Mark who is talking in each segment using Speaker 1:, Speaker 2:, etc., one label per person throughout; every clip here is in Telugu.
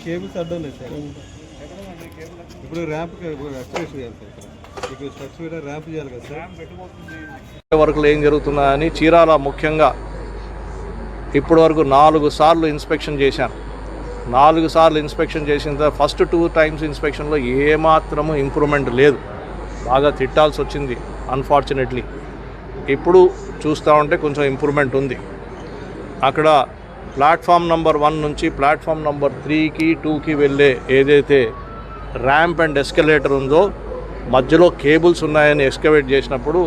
Speaker 1: కేబుల్స్ అడ్డం లేదు సార్. ఇప్పుడు ర్యాంప్ ఎక్స్ప్రెస్ చేయాలి సార్. ఇక్కడ స్ట్రక్చర్ ర్యాంప్ చేయాలి కదా సార్.
Speaker 2: వర్క్లు ఏం జరుగుతున్నాయని చీరాల ముఖ్యంగా ఇప్పటి వరకు 4 సార్లు ఇన్స్పెక్షన్ చేశాను. 4 సార్లు ఇన్స్పెక్షన్ చేసిన తర్వాత ఫస్ట్ 2 టైమ్స్ ఇన్స్పెక్షన్లో ఏమాత్రము ఇంప్రూవ్మెంట్ లేదు. బాగా తిట్టాల్సి వచ్చింది అన్ఫార్చునేట్లీ. ఇప్పుడు చూస్తూ ఉంటే కొంచెం ఇంప్రూవ్మెంట్ ఉంది. అక్కడ ప్లాట్ఫామ్ నెంబర్ 1 నుంచి ప్లాట్ఫామ్ నెంబర్ 3కి 2కి వెళ్ళే ఏదైతే ర్యాంప్ అండ్ ఎస్కలేటర్ ఉందో మధ్యలో కేబుల్స్ ఉన్నాయని ఎక్స్కవేట్ చేసినప్పుడు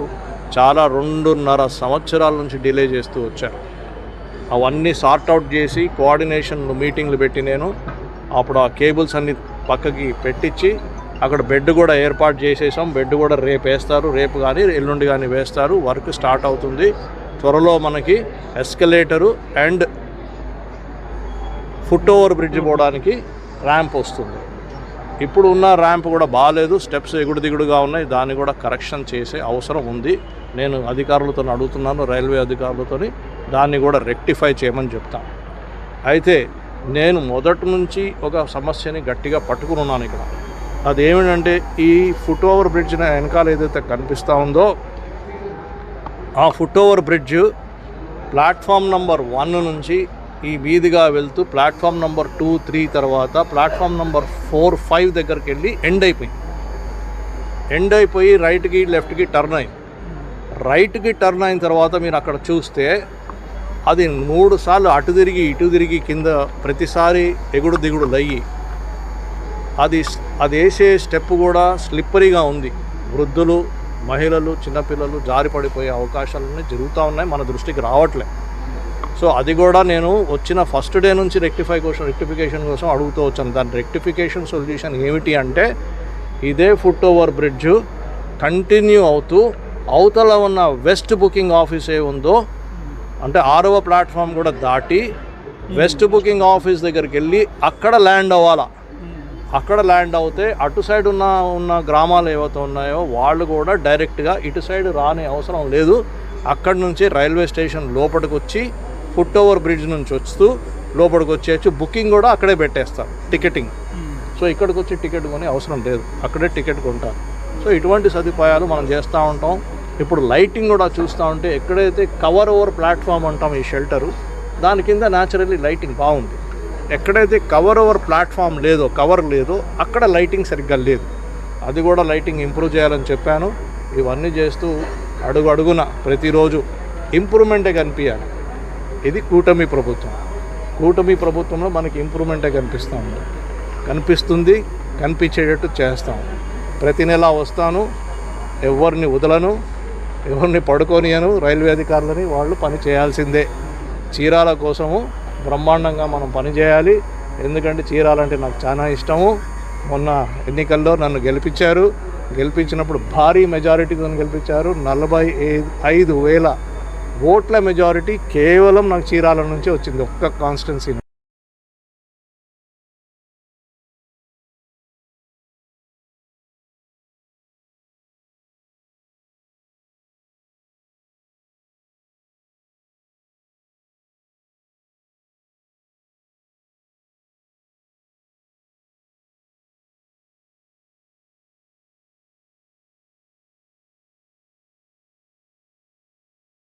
Speaker 2: చాలా 2.5 సంవత్సరాల నుంచి డిలే చేస్తూ వచ్చాను. అవన్నీ సార్ట్అవుట్ చేసి కోఆర్డినేషన్ మీటింగ్లు పెట్టి నేను అప్పుడు ఆ కేబుల్స్ అన్ని పక్కకి పెట్టించి అక్కడ బెడ్ కూడా ఏర్పాటు చేసేసాం. బెడ్ కూడా రేపు వేస్తారు, రేపు కానీ ఎల్లుండి కానీ వేస్తారు. వర్క్ స్టార్ట్ అవుతుంది. త్వరలో మనకి ఎస్కలేటరు అండ్ ఫుట్ ఓవర్ బ్రిడ్జ్ పోవడానికి ర్యాంప్ వస్తుంది. ఇప్పుడు ఉన్న ర్యాంప్ కూడా బాగాలేదు, స్టెప్స్ ఎగుడు దిగుడుగా ఉన్నాయి. దాన్ని కూడా కరెక్షన్ చేసే అవసరం ఉంది. నేను అధికారులతో అడుగుతున్నాను, రైల్వే అధికారులతో దాన్ని కూడా రెక్టిఫై చేయమని చెప్తాను. అయితే నేను మొదటి నుంచి ఒక సమస్యని గట్టిగా పట్టుకుని ఉన్నాను ఇక్కడ. అదేమిటంటే ఈ ఫుట్ ఓవర్ బ్రిడ్జ్ వెనకాల ఏదైతే కనిపిస్తూ ఉందో ఆ foot over bridge platform number 1 నుంచి ఈ వీధిగా వెళ్తూ ప్లాట్ఫామ్ నెంబర్ 2, 3 తర్వాత ప్లాట్ఫామ్ నెంబర్ 4, 5 దగ్గరికి వెళ్ళి ఎండ్ అయిపోయి రైట్కి లెఫ్ట్కి టర్న్ అయింది. రైట్కి టర్న్ అయిన తర్వాత మీరు అక్కడ చూస్తే అది 3 సార్లు అటు తిరిగి ఇటు తిరిగి కింద ప్రతిసారి ఎగుడు దిగుడు అయ్యి అది వేసే స్టెప్ కూడా స్లిప్పరీగా ఉంది. వృద్ధులు, మహిళలు, చిన్నపిల్లలు జారి పడిపోయే అవకాశాలన్నీ జరుగుతూ ఉన్నాయి, మన దృష్టికి రావట్లే. సో అది కూడా నేను వచ్చిన ఫస్ట్ డే నుంచి రెక్టిఫికేషన్ కోసం అడుగుతూ వచ్చాను. దాని రెక్టిఫికేషన్ సొల్యూషన్ ఏమిటి అంటే ఇదే ఫుట్ ఓవర్ బ్రిడ్జ్ కంటిన్యూ అవుతూ అవతల ఉన్న వెస్ట్ బుకింగ్ ఆఫీస్ ఏ ఉందో అంటే 6వ ప్లాట్ఫామ్ కూడా దాటి వెస్ట్ బుకింగ్ ఆఫీస్ దగ్గరికి వెళ్ళి అక్కడ ల్యాండ్ అవ్వాలా. అక్కడ ల్యాండ్ అవుతే అటు సైడ్ ఉన్న గ్రామాలు ఏవైతే ఉన్నాయో వాళ్ళు కూడా డైరెక్ట్గా ఇటు సైడ్ రాని అవసరం లేదు. అక్కడి నుంచి రైల్వే స్టేషన్ లోపలికి వచ్చి ఫుట్ ఓవర్ బ్రిడ్జ్ నుంచి వస్తూ లోపలికి వచ్చేసి బుకింగ్ కూడా అక్కడే పెట్టేస్తారు, టికెటింగ్. సో ఇక్కడికి వచ్చి టికెట్ కొని అవసరం లేదు, అక్కడే టికెట్ కొంటారు. సో ఇటువంటి సదుపాయాలు మనం చేస్తూ ఉంటాం. ఇప్పుడు లైటింగ్ కూడా చూస్తూ ఉంటే ఎక్కడైతే కవర్ ఓవర్ ప్లాట్ఫామ్ అంటాం ఈ షెల్టరు, దాని కింద న్యాచురల్లీ లైటింగ్ బాగుంది. ఎక్కడైతే కవర్ ఓవర్ ప్లాట్ఫామ్ లేదో, కవర్ లేదో అక్కడ లైటింగ్ సరిగ్గా లేదు. అది కూడా లైటింగ్ ఇంప్రూవ్ చేయాలని చెప్పాను. ఇవన్నీ చేస్తూ అడుగు అడుగున ప్రతిరోజు ఇంప్రూవ్మెంటే కనిపించాలి. ఇది కూటమి ప్రభుత్వం. కూటమి ప్రభుత్వంలో మనకి ఇంప్రూవ్మెంటే కనిపిస్తుంది, కనిపించేటట్టు చేస్తాం. ప్రతి నెల వస్తాను, ఎవరిని వదలను, ఎవరిని పడుకోనియను. రైల్వే అధికారులని వాళ్ళు పని చేయాల్సిందే. చీరాల కోసము బ్రహ్మాండంగా మనం పనిచేయాలి. ఎందుకంటే చీరాలంటే నాకు చాలా ఇష్టము. మొన్న ఎన్నికల్లో నన్ను గెలిపించినప్పుడు భారీ మెజారిటీతో గెలిపించారు. 45,000 ఓట్ల మెజారిటీ కేవలం నాకు చీరాల నుంచి వచ్చింది, ఒక్క కాన్స్టిట్యున్సీ.